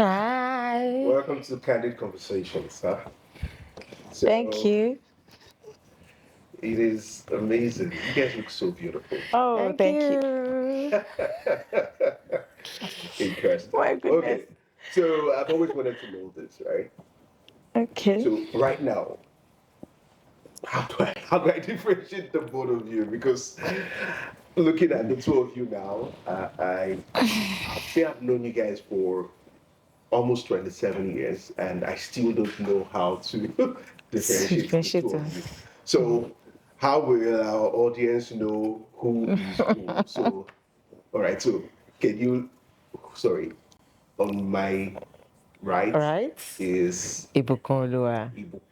Hi. Welcome to Candid Conversations, huh? So, Thank you. it is amazing. You guys look so beautiful. Oh, thank you. Interesting. My goodness. Okay, so I've always wanted to know this, right? Okay. So right now, how do I differentiate the both of you? Because looking at the two of you now, I'd say I've known you guys for almost 27 years, and I still don't know how to differentiate the two of you. So, how will our audience know who is who? So, all right. So, can you? Sorry, on my right Right. is Ibukunlua.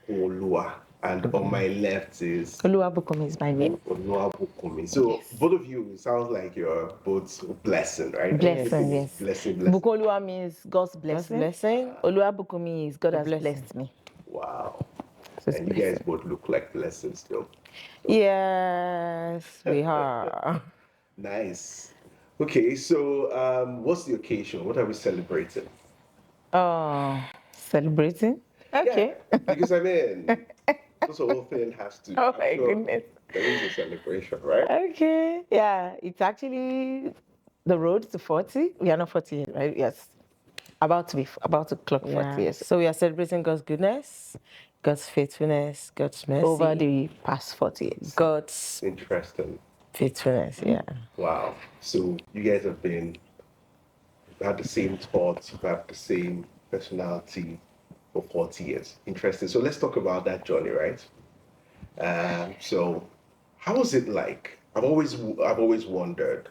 Ibukolua, and on my left is Oluwabukumi is my name. Oluwabukumi. So, both of you, it sounds like you're both blessing, right? Blessing, yes. Blessing. Bukolua means God's blessing. Oluwabukumi is God has blessed me. Wow. So it's And you guys blessing. both look like blessings still. Yes, we are. Nice. Okay, so what's the occasion? What are we celebrating? Oh, celebrating? Okay. Yeah, because I mean, this whole thing has to. Oh I'm my sure goodness. there is a celebration, right? Okay. Yeah, it's actually the road to 40. We are not 40 yet, right? Yes. About to clock 40 years. So we are celebrating God's goodness, God's faithfulness, God's mercy. Over the past 40 years. God's Interesting. faithfulness, yeah. Wow. So you guys have had the same thoughts, you've had the same personality for 40 years. Interesting. So let's talk about that journey, right? So how was it like? I've always wondered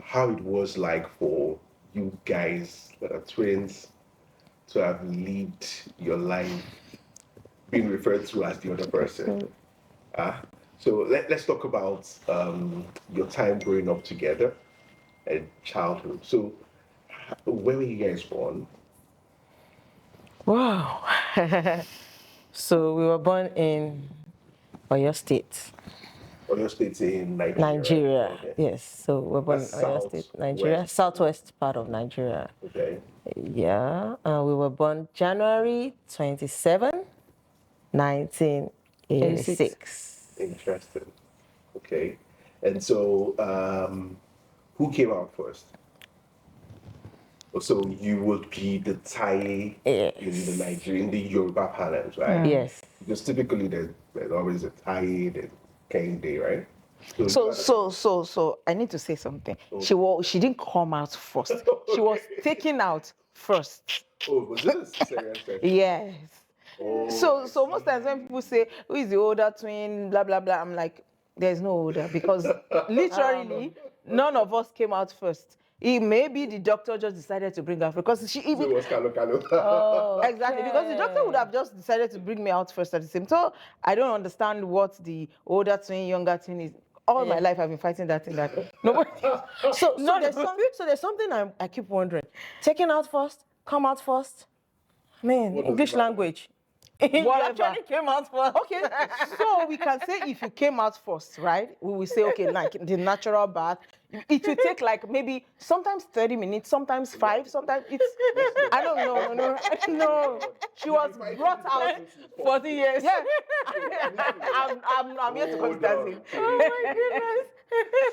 how it was like for you guys that are twins to have lived your life being referred to as the other person. So let's talk about your time growing up together and childhood. So when were you guys born? Wow. So we were born in Oyo State, Oyo State in Nigeria. Nigeria. Okay. Yes, so we were born in That's Oyo State, Nigeria, southwest part of Nigeria. Okay. Yeah, we were born January 27, 1986. Interesting. Okay. And so who came out first? So you would be the Thai in the Nigerian, the Yoruba parlance, right? Yes. Because typically there's always a Thai, the Kende, right? So I need to say something. She didn't come out first. She was taken out first. Oh, was it a cesarean section? Yes. Oh, So most times when people say, who is the older twin, blah, blah, blah, I'm like, there's no older because literally none of us came out first. Maybe the doctor just decided to bring her because So it was Kalo. Exactly, because the doctor would have just decided to bring me out first at the same time. So I don't understand what the older twin, younger twin is. All my life I've been fighting that thing. Nobody. So there's something I keep wondering. Taking out first, come out first. Man, What does English it matter? language. You Whatever. actually came out first. Okay, so we can say if you came out first, right? We will say, okay, like the natural birth. It will take like maybe sometimes 30 minutes, sometimes 5, sometimes it's, I don't know, no. She was brought out 40 years. Yeah, I'm here to Hold consider on. it. Oh my goodness.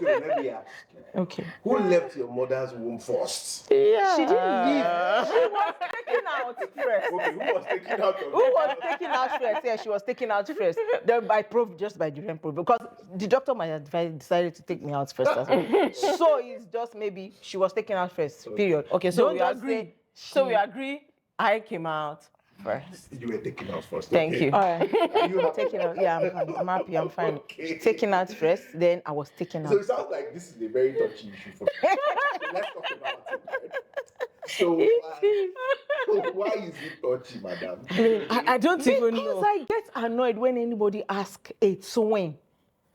So let me ask you, Okay. who left your mother's womb first? Yeah. She didn't leave. She was taken out first. Okay, who was taken out of Who was taken out first? Yeah, she was taken out first. Then just by the proof, because the doctor might have decided to take me out first as well. So it's just maybe she was taken out first. Period. Okay, so Don't we just agree. say So we agree. I came out first. You were taken out first. Thank okay. you. All right. Are you happy? Taken out. Yeah, I'm fine. I'm happy. I'm fine. Okay. Taken out first, then I was taken So out. it sounds like this is a very touchy issue for me. So let's talk about it. Right? So why is it touchy, madam? I don't even Because know. I get annoyed when anybody asks a twin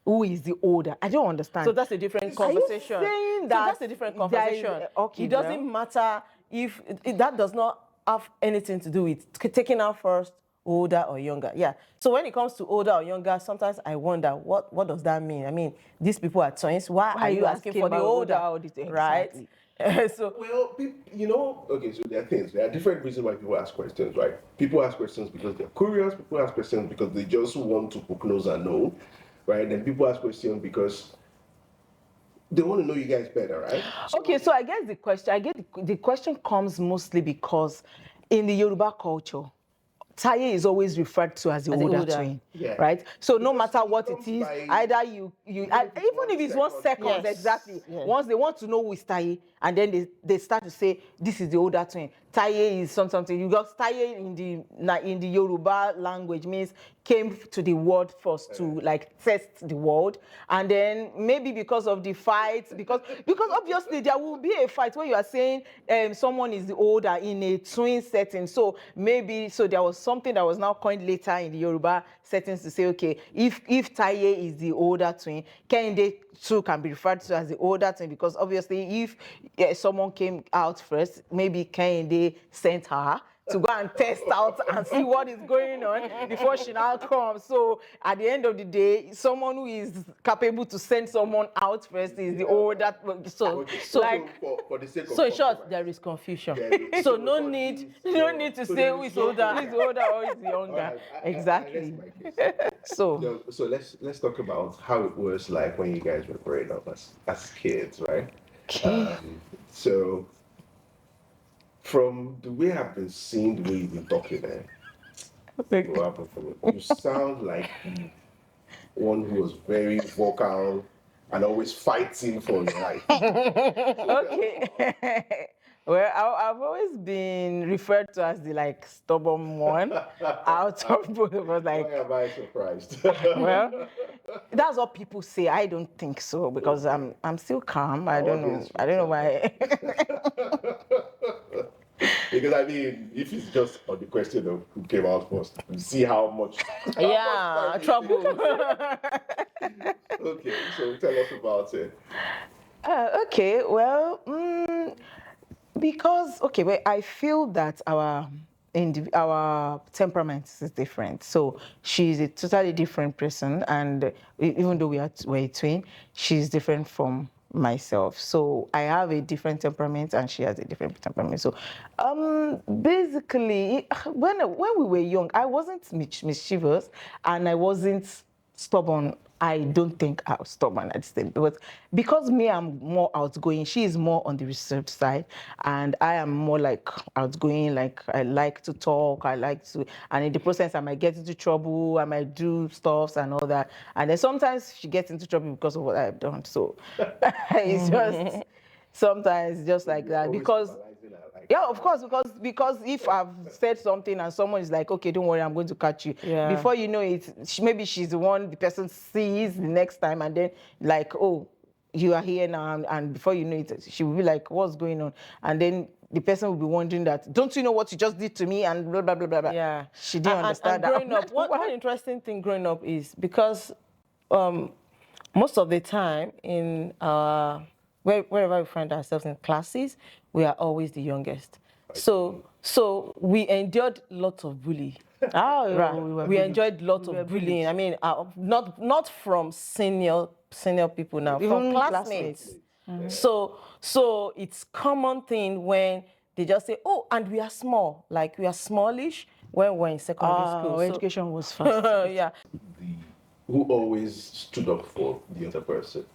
who is the older. I don't understand. So that's a different Are you conversation. saying So that that's a different there is- conversation. okay, It doesn't matter if that does not have anything to do with taking out first, older or younger. Yeah. So when it comes to older or younger, sometimes I wonder what does that mean? I mean, these people are twins. Why are you asking for the about older? all this? Right? Exactly. So Well, okay, so there are things. There are different reasons why people ask questions, right? People ask questions because they're curious. People ask questions because they just want to poke nose and know, right? Then people ask questions because they want to know you guys better, right? okay, so I guess the question comes mostly because in the Yoruba culture, Taye is always referred to as the As the older older. twin, Yeah. right? So no Because matter it what it comes is, by- either you, even and if it's even one if it's 1 second, Yes, exactly. yes. Once they want to know who is Taye, and then they start to say this is the older twin. Taye is something. You got Taye in the Yoruba language means came to the world first to like test the world, and then maybe because of the fights, because obviously there will be a fight when you are saying someone is the older in a twin setting. So maybe there was something that was now coined later in the Yoruba settings to say, okay, if Taye is the older twin, Kehinde too can be referred to as the older twin, because obviously if someone came out first, maybe Kehinde sent her to go and test out and see what is going on before she now comes. So at the end of the day, someone who is capable to send someone out first is the older. So Okay, like. for the sake of So in short, compromise. there is confusion. Yeah, So so no not need, these- no need to so say there who is is no older, older. who is older or who is younger. Alright, I Exactly. rest my case. So So let's talk about how it was like when you guys were growing up as kids, right? okay. So from the way I've been seeing, the way you've been talking, you sound like one who was very vocal and always fighting for your life. Okay. Well, I've always been referred to as the like stubborn one out of both of us. Why Like, am I surprised? well, that's what people say. I don't think so, because I'm still calm. I don't know. Audience I don't know will why. Because I mean, if it's just on the question of who came out first, you see how much. Yeah, time it trouble. takes. Okay, so tell us about it. Okay. Well, because well, I feel that our temperament is different. So she's a totally different person, and even though we're a twin, she's different from myself. So I have a different temperament, and she has a different temperament. So, basically, when we were young, I wasn't mischievous, and I wasn't stubborn. I don't think I was stubborn at this time, but because me, I'm more outgoing. She is more on the research side, and I am more like outgoing. Like I like to talk. I like to, and in the process, I might get into trouble. I might do stuffs and all that. And then sometimes she gets into trouble because of what I've done. So it's just sometimes just like that, Always because verbalizing it, like, yeah, of course, because if I've said something and someone is like, okay, don't worry, I'm going to catch you. Yeah. Before you know it, maybe she's the one the person sees the next time, and then like, oh, you are here now, and before you know it, she will be like, what's going on? And then the person will be wondering that, don't you know what you just did to me? And blah blah blah blah blah. Yeah. She didn't understand and that. growing up, one interesting thing growing up is because most of the time in wherever we find ourselves in classes, we are always the youngest. So we endured lots of bullying. Oh, Right. we were We bullied. enjoyed lots We were of bullying. I mean, not from senior people now, from Even classmates. classmates. So it's common thing when they just say, oh, and we are small, like we are smallish when we're in secondary school. Our education was fast. Yeah. who always stood up for the other person.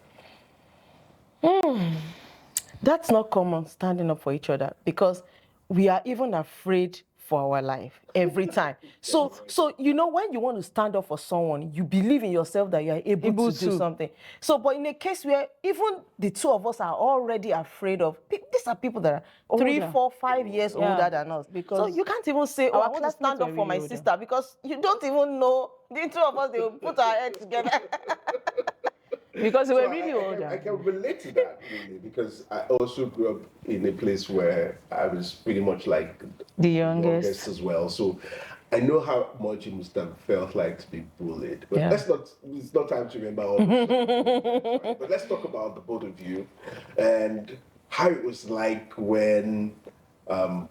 That's not common, standing up for each other, because we are even afraid for our life every time. So when you want to stand up for someone, you believe in yourself that you are able to do something. So, but in a case where even the two of us are already afraid of, these are people that are 3, Older. 4, 5 years older than us. So Because you can't even say, oh, our I want to stand classmates up were for my really older. sister, because you don't even know the two of us, they will put our heads together. Because they were So really I older. can relate to that really, because I also grew up in a place where I was pretty much like The youngest. as well. So I know how much it must have felt like to be bullied. But Yeah. it's not time to remember all the stuff. Right? But let's talk about the both of you and how it was like when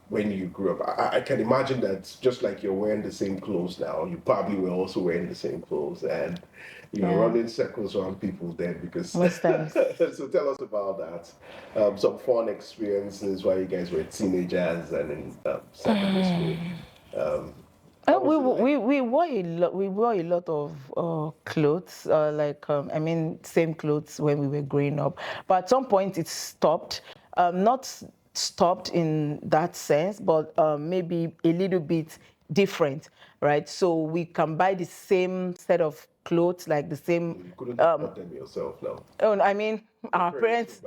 when you grew up? I can imagine that just like you're wearing the same clothes now, you probably were also wearing the same clothes and you're running circles around people then because. Most times. So tell us about that. Some fun experiences while you guys were teenagers and in secondary school. What was it like? We wore a lot of clothes, I mean, same clothes when we were growing up. But at some point it stopped. Not stopped in that sense, but maybe a little bit different, right? So we can buy the same set of clothes, like the same. You couldn't afford them yourself now. Oh, I mean, our parents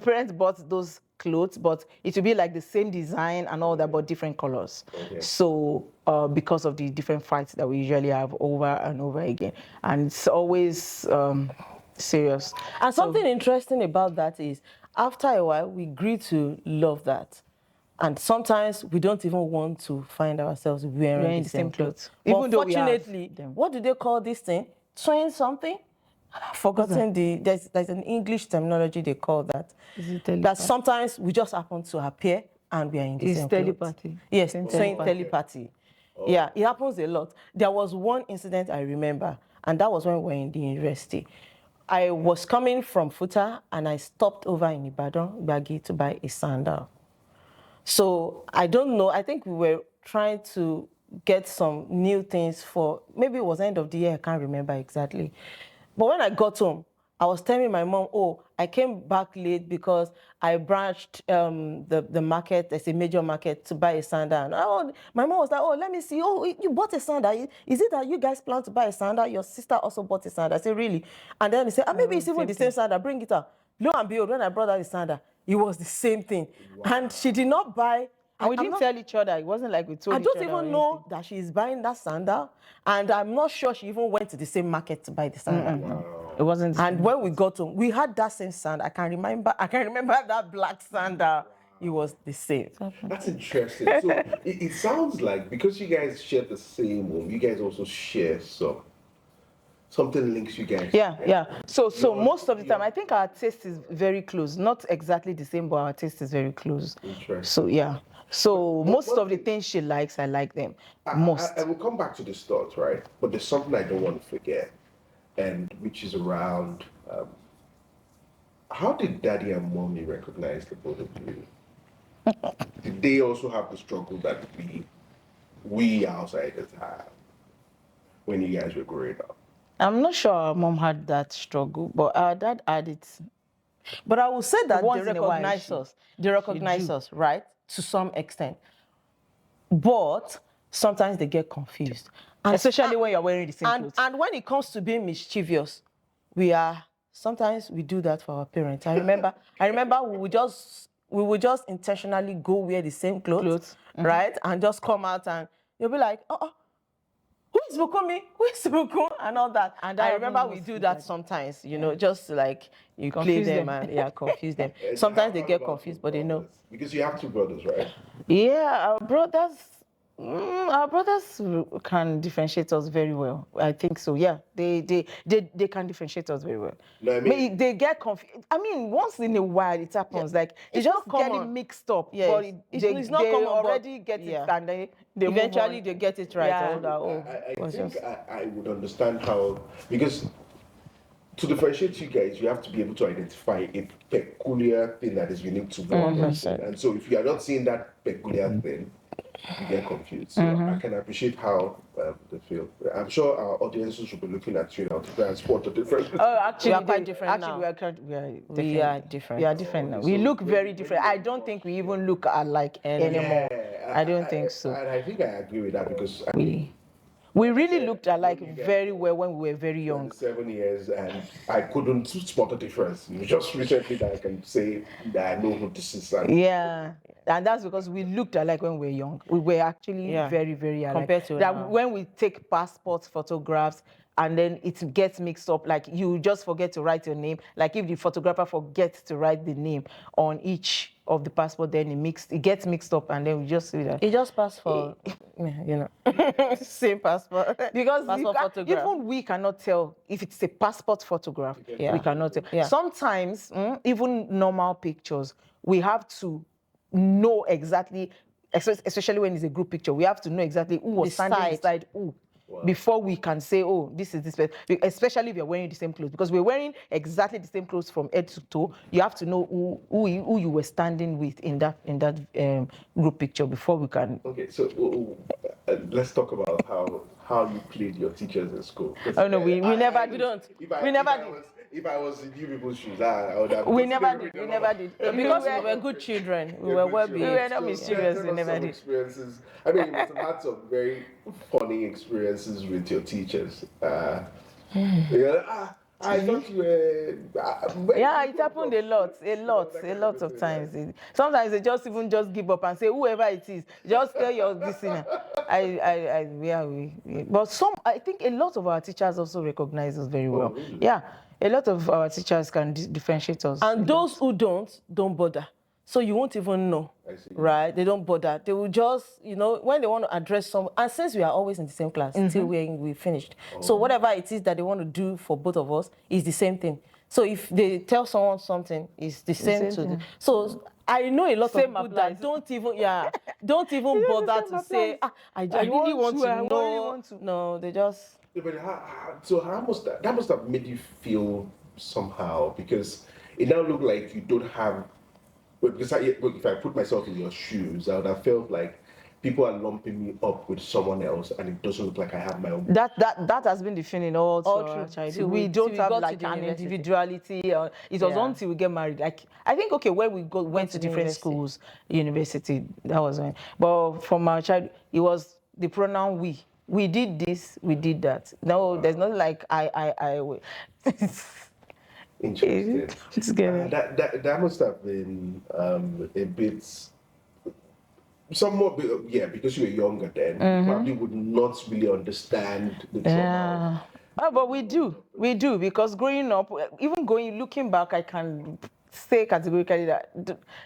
parents bought those clothes, but it would be like the same design and all that, but different colors. Okay. So, because of the different fights that we usually have over and over again, and it's always serious. And something interesting about that is, after a while, we grew to love that. And sometimes we don't even want to find ourselves wearing the same clothes. Even though we have Unfortunately, them. what do they call this thing? Twin something? Forgotten there's an English terminology they call that. Is it telepathy? That sometimes we just happen to appear and we are in the It's same clothes. telepathy. Yes, Same saying telepathy. telepathy. Yeah, it happens a lot. There was one incident I remember, and that was when we were in the university. I was coming from Futa and I stopped over in Ibadan, Gbagi, to buy a sandal. So I don't know, I think we were trying to get some new things for, maybe it was end of the year, I can't remember exactly. But when I got home, I was telling my mom, oh, I came back late because I branched the market, there's a major market, to buy a sandal. And my mom was like, oh, let me see. Oh, you bought a sandal. Is it that you guys plan to buy a sandal? Your sister also bought a sandal. I said, really? And then they said, maybe it's even the same sandal. Bring it out. Lo and behold, when I brought out the sandal, it was the same thing. Wow. And she did not buy. And we didn't tell each other. It wasn't like we told I each other. don't even know that she's buying that sandal. And I'm not sure she even went to the same market to buy the sandal. Wow. It wasn't. And when we got home, we had that same sandal. I can remember that black sandal. It was the same. That's interesting. So it sounds like because you guys share the same home, you guys also share something links you guys. Yeah. So most of the time, I think our taste is very close. Not exactly the same, but our taste is very close. Interesting. So yeah. So most of the things she likes, I like them. Most. I will come back to this thought, right? But there's something I don't want to forget, and which is around how did daddy and mommy recognize the both of you? Did they also have the struggle that we outsiders have when you guys were growing up? I'm not sure our mom had that struggle, but our dad had it. But I will say that Once they in a while, recognize us. They recognize do. us, right? To some extent. But sometimes they get confused. Especially when you're wearing the same clothes. And when it comes to being mischievous, sometimes we do that for our parents. I remember we would just intentionally go wear the same clothes. Right? And just come out and you'll be like, who is Bukumi? Who is Bukum? And all that. And I remember we do that sometimes, just like you play them and confuse them. Sometimes they get confused, but they know. Because you have two brothers, right? Yeah, our brothers can differentiate us very well. I think so. Yeah, they can differentiate us very well. No, I mean, they get confused. I mean, once in a while it happens. Like they It's just not get it common. mixed up. Yes. But It's not they common, but already get it, and they eventually they get it right. Yeah. All that. I think I would understand how, because to differentiate you guys, you have to be able to identify a peculiar thing that is unique to one person. And so if you are not seeing that peculiar thing, you get confused. So I can appreciate how they feel. I'm sure our audiences will be looking at you now to try and spot the difference. Oh, actually, We are quite different now. We are different. We are different now. So We look very different. I don't think we even look alike anymore. I don't think so. And I think I agree with that because We really looked alike very well when we were very young. 7 years and I couldn't spot the difference. Just recently that I can say that I know who this is. Yeah, and that's because we looked alike when we were young. We were actually very, very alike. Compared to that now. when we take passport photographs and then it gets mixed up, like you just forget to write your name. Like if the photographer forgets to write the name on each of the passport, then it gets mixed up, and then we just see that. It just passed for, same passport. Because passport photograph. even we cannot tell if it's a passport photograph. Yeah. We cannot tell. Yeah. Sometimes, even normal pictures, we have to know exactly, especially when it's a group picture, we have to know exactly who was The standing side. beside who. Before we can say, oh, this is this person, especially if you're wearing the same clothes, because we're wearing exactly the same clothes from head to toe. You have to know who you were standing with in that group picture before we can. Okay, so let's talk about how you played your teachers in school. Oh no, we never did. We never did. If I was in you people's shoes, I would have. We never did. We never did. Because we were good children. We were well We were behaved. not mischievous. We never some did. experiences. I mean, you must have had some very funny experiences with your teachers. I thought you were. Yeah, it happened a lot of times. Sometimes they just give up and say, whoever it is, just tell your listener. But I think a lot of our teachers also recognize us very well. Really? Yeah, a lot of our teachers can differentiate us. And those who don't bother. So you won't even know, I see. right? They don't bother. They will just, when they want to address some, and since we are always in the same class till we finished. So whatever it is that they want to do for both of us is the same thing. So if they tell someone something, it's the same to them. So I know a lot of people that don't even bother to say, I really want to know. No, they just. Yeah, but that must have made you feel somehow, because it now looked like you don't have. Because if I put myself in your shoes, I would have felt like people are lumping me up with someone else, and it doesn't look like I have my own. That has been the feeling all through our through childhood. till We we don't have got to like the an university. individuality. It was until we get married. Like I think when we went to different university. schools, university, that was when. But from our child, it was the pronoun we. We did this, we did that. No, there's not like I. Interesting. It's good. That must have been a bit. Somewhat, yeah, because you were younger then, you probably would not really understand the trauma. Oh, but we do, because growing up, looking back, I can say categorically that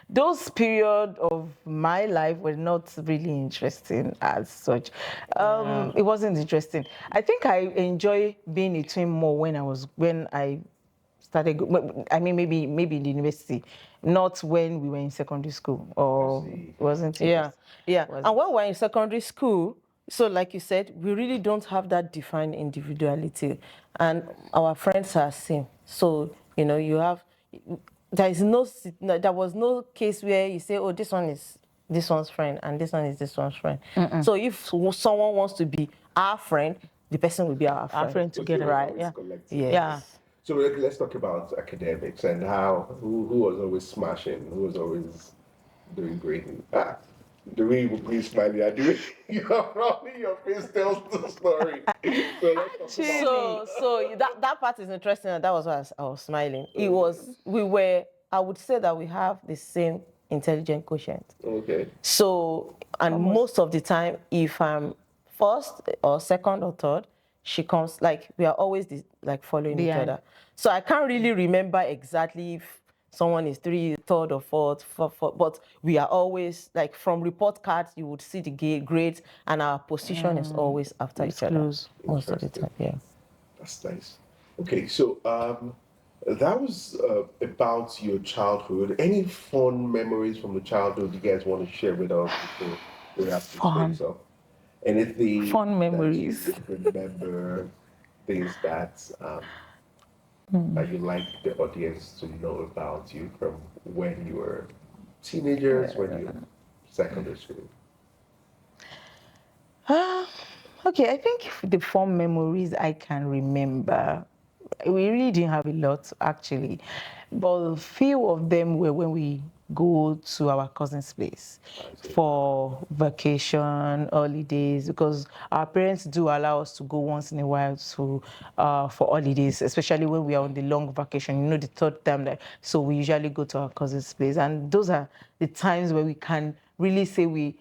those period of my life were not really interesting as such. It wasn't interesting. I think I enjoy being a twin more when I started. I mean, maybe in the university, not when we were in secondary school, or wasn't it? Yeah. And when we're in secondary school, so like you said, we really don't have that defined individuality, and our friends are same. So you have. There was no case where you say, oh, this one is this one's friend and this one is this one's friend. So if someone wants to be our friend, the person will be our friend together, right? yeah. Yeah. So let's talk about academics and who was always smashing, who was always doing great. The way you were smiling, your face tells the story. So let's talk about So that part is interesting, and that was why I was smiling. I would say that we have the same intelligent quotient. Okay. So, and most of the time, if I'm first or second or third, she comes, like, we are always following each other. So I can't really remember exactly if someone is third or fourth, but we are always, like, from report cards, you would see the grades, and our position is always after each other. Most of the time, yeah. That's nice. Okay, so that was about your childhood. Any fond memories from the childhood you guys want to share with us before we wrap this place up? Anything fun memories that you remember, things that that you like the audience to know about you from when you were teenagers, when you were secondary school? Okay, I think the fond memories I can remember, we really didn't have a lot actually, but few of them were when we go to our cousin's place for vacation, holidays, because our parents do allow us to go once in a while to for holidays, especially when we are on the long vacation, the third time so we usually go to our cousin's place, and those are the times where we can really say we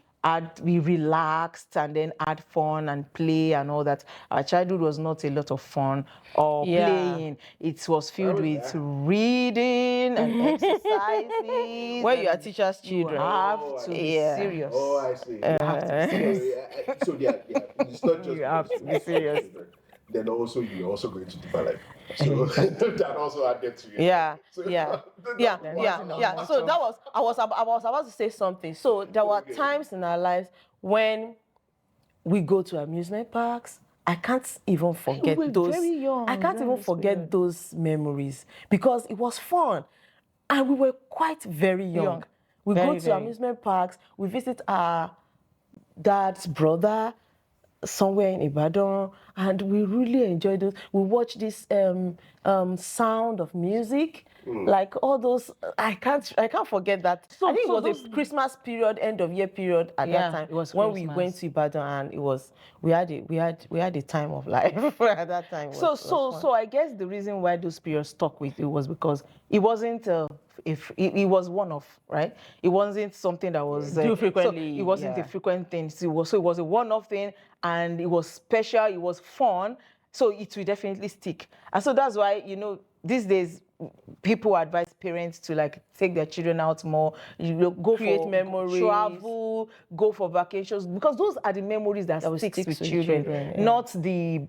relaxed and then had fun and play and all that. Our childhood was not a lot of fun or playing. It was filled with reading and exercises. Where you are teachers' children. You have to be serious. Oh, I see. You have to be serious. So yeah, it's not just you have to be serious. Then also you're also going to develop. So that also added to it. Yeah, So, yeah, that- yeah, that- yeah, wow. yeah. So that was I was about to say something. So there were Okay. times in our lives when we go to amusement parks. I can't even forget were those. very young I can't during even this forget period. those memories because it was fun, and we were quite very young. Young. We Very, go to very. amusement parks. We visit our dad's brother somewhere in Ibadan, and we really enjoyed it. We watched this Sound of Music, like all those. I can't forget that. I think it was a Christmas period, end of year period at Yeah, that time it was when we Christmas. went to Ibadan, and it was we had a time of life at that time. So I guess the reason why those periods stuck with you was because it wasn't if it was one off, right? It wasn't something that was Do frequently, So it wasn't yeah. a frequent thing. So it was a one-off thing, and it was special. It was fun. So it will definitely stick. And so that's why these days people advise parents to like take their children out more. Go Create for memories. travel, go for vacations, because those are the memories that will sticks stick with with children, children, yeah. not the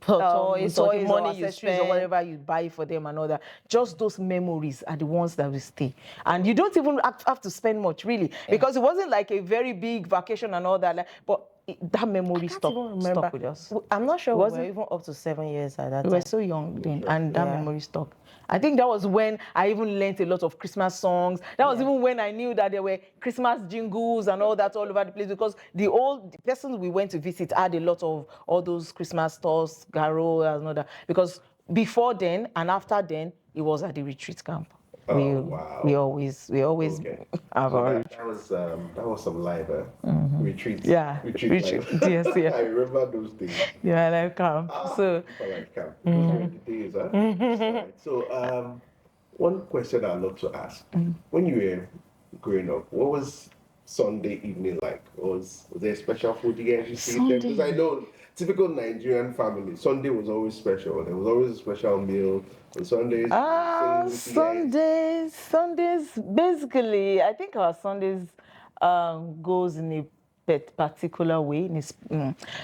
toys or the money or you accessories or spend. whatever you buy for them and all that. Just those memories are the ones that will stay. And you don't even have to spend much, really, because it wasn't like a very big vacation and all that. But that memory Can't even remember. stuck with us. I'm not sure we were Wasn't- even up to 7 years at that We time. were so young then, and that Yeah. memory stuck. I think that was when I even learned a lot of Christmas songs. That was even when I knew that there were Christmas jingles and all that all over the place, because the persons we went to visit had a lot of all those Christmas stores, Garo and all that. Because before then and after then, it was at the retreat camp. Oh, wow. We always Okay. have So our that was some live retreat. Yeah, Retreat retreat. live. Yes, yeah. I remember those days. yeah, like camp. So People like camp. Those were the days, huh? Right. So one question I'd love to ask: when you were growing up, what was Sunday evening like? Was there special food you guys used to eat then? Because I know typical Nigerian family, Sunday was always special. There was always a special meal on Sundays. Sundays, basically, I think our Sundays goes in a particular way.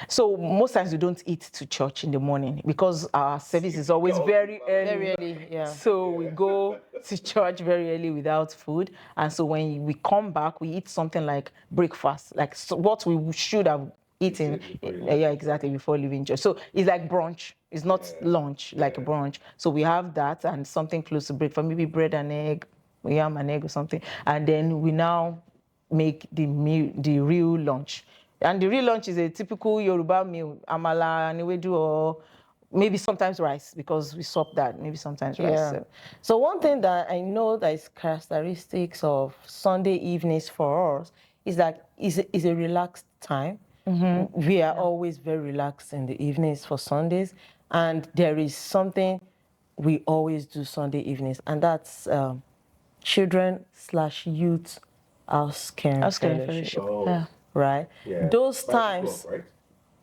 So most times we don't eat to church in the morning because our service is always very early. Very early, yeah. So we go to church very early without food. And so when we come back, we eat something like breakfast, like what we should have eaten. Yeah, exactly, before leaving church. So it's like brunch. It's not lunch, like brunch. So we have that and something close to breakfast, maybe bread and egg, yam and egg or something. And then we now make the real lunch. And the real lunch is a typical Yoruba meal, amala, aniwedu, or maybe sometimes rice, because we swap that, maybe sometimes rice. Yeah. So one thing that I know that is characteristics of Sunday evenings for us is that is a relaxed time. We are always very relaxed in the evenings for Sundays, and there is something we always do Sunday evenings, and that's children/youth house caring fellowship. Oh, Yeah. Right? yeah. Those Bible times. Club, right?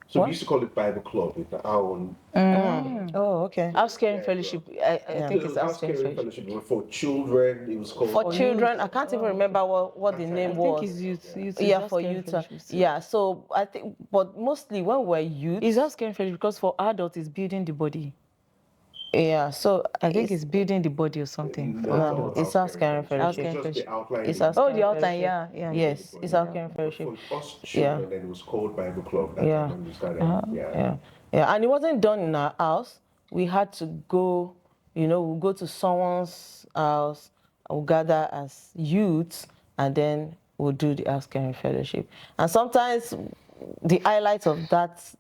So we used to call it Bible Club with our own. Oh, okay. House caring fellowship, I think It it's was house caring fellowship. fellowship. But for children, it was called. For children, I can't even remember what the name I was. think it's youth. Yeah, House for caring youth. fellowship. Yeah, so I think, but mostly when we're youth. It's house caring fellowship because for adults, it's building the body. Yeah, so I think it's building the body or something. For No, adults. it's house caring House fellowship. caring Just fellowship. the outline. It's house Oh, caring the outline, fellowship. yeah. Yes, it's house caring But fellowship. for us children, then it was called Bible Club. That's Yeah. when we started. Yeah, and it wasn't done in our house. We had to go, we'll go to someone's house, we'll gather as youths, and then we'll do the house caring fellowship. And sometimes the highlight of that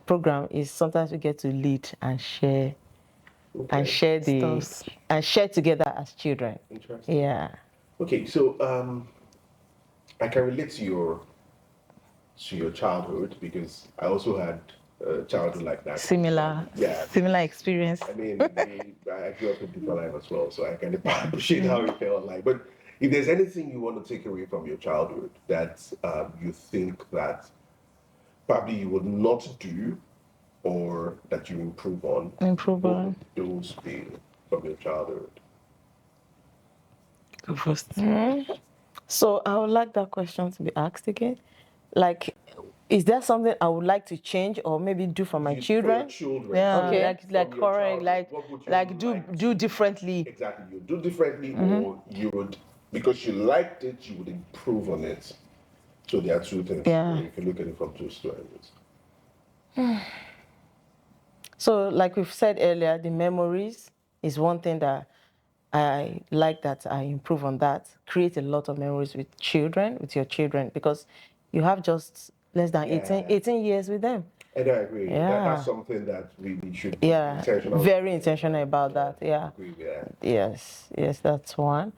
program is sometimes we get to lead and share and share together as children. Interesting. Yeah. Okay, so I can relate to your childhood because I also had a childhood like that. Similar experience. I mean, I grew up in Deeper Life as well, so I can appreciate how it felt like. But if there's anything you want to take away from your childhood that you think that probably you would not do or that you improve on, what would those be from your childhood? Go first. So I would like that question to be asked again. Like, Is there something I would like to change or maybe do for my children? For your children. Yeah, Okay. like From your correct, childhood, what would you like do like do to- differently. Exactly. You do differently, or you would, because you liked it, you would improve on it. So there are two things. Yeah. You can look at it from two angles. So, like we've said earlier, the memories is one thing that I like that I improve on that. Create a lot of memories with children, with your children, because you have just less than Yeah. 18 years with them. And I agree. Yeah. That's something that we should be Yeah, intentional. very intentional about that. Yeah. I agree with that. Yes, that's one.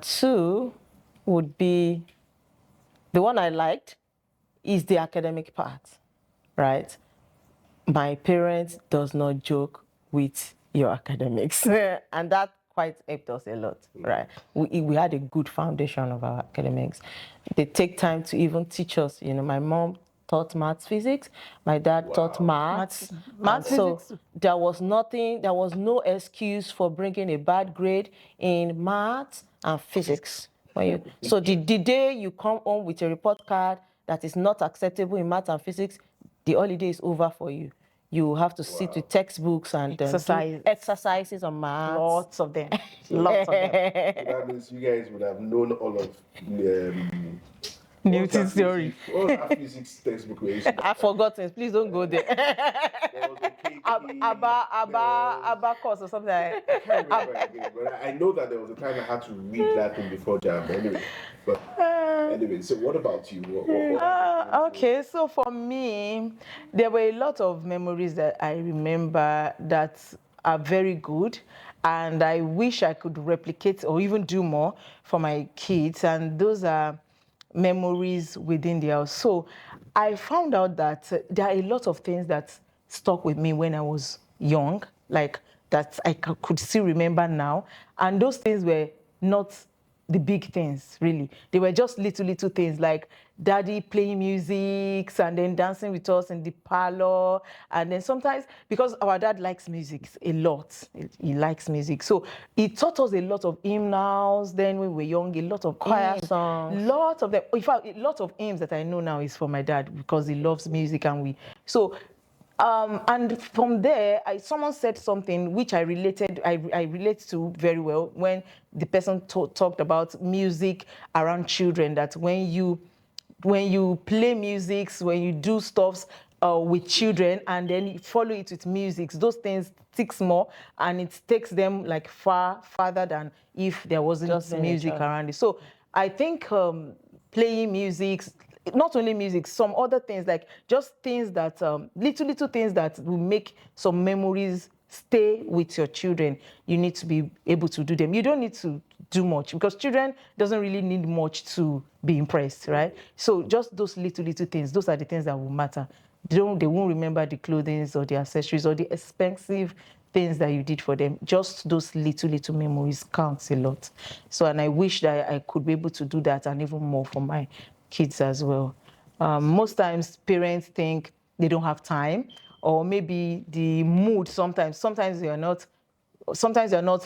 Two would be the one I liked is the academic part, right? My parents does not joke with your academics, and that quite helped us a lot, right? We had a good foundation of our academics. They take time to even teach us. You know, my mom taught maths, physics. My dad taught maths. Maths, And so physics. there was no excuse for bringing a bad grade in maths and physics. So the day you come home with a report card that is not acceptable in maths and physics, the holiday is over for you. You have to sit with textbooks and do exercises on maths. Lots of them. Lots of them. So that means you guys would have known all of Newton's theory. What was that physics textbook we used to I've forgotten. Please don't go there. There was a KP, Abacus or something like I can't remember again, but I know that there was a time I had to read that thing before jam. Anyway, so what about you? Okay, so for me, there were a lot of memories that I remember that are very good, and I wish I could replicate or even do more for my kids, and those are memories within the house. So I found out that there are a lot of things that stuck with me when I was young, like that I could still remember now, and those things were not the big things, really. They were just little things like daddy playing music and then dancing with us in the parlor. And then sometimes, because our dad likes music a lot, he likes music. So he taught us a lot of hymnals then when we were young, a lot of Choir hymns, songs. lots of them. In fact, a lot of hymns that I know now is for my dad because he loves music and from there, someone said something which I relate to very well when the person talked about music around children, that when you play music, when you do stuffs with children and then you follow it with music, those things sticks more and it takes them like farther than if there wasn't Just music nature. around it. So I think playing music, not only music, some other things, like just things that, little things that will make some memories stay with your children. You need to be able to do them. You don't need to do much because children doesn't really need much to be impressed, right? So just those little things, those are the things that will matter. They won't remember the clothing or the accessories or the expensive things that you did for them. Just those little memories counts a lot. So, and I wish that I could be able to do that and even more for my kids as well. Most times parents think they don't have time, or maybe the mood sometimes you're not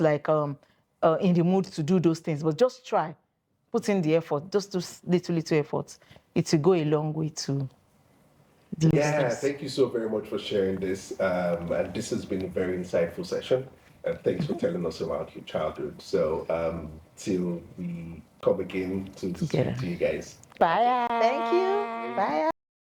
like in the mood to do those things, but just try, put in the effort, just those little efforts. It will go a long way to the listeners. Thank you so very much for sharing this. And this has been a very insightful session. And thanks for telling us about your childhood. So till we come again to speak to you guys. Bye. Thank you. Bye.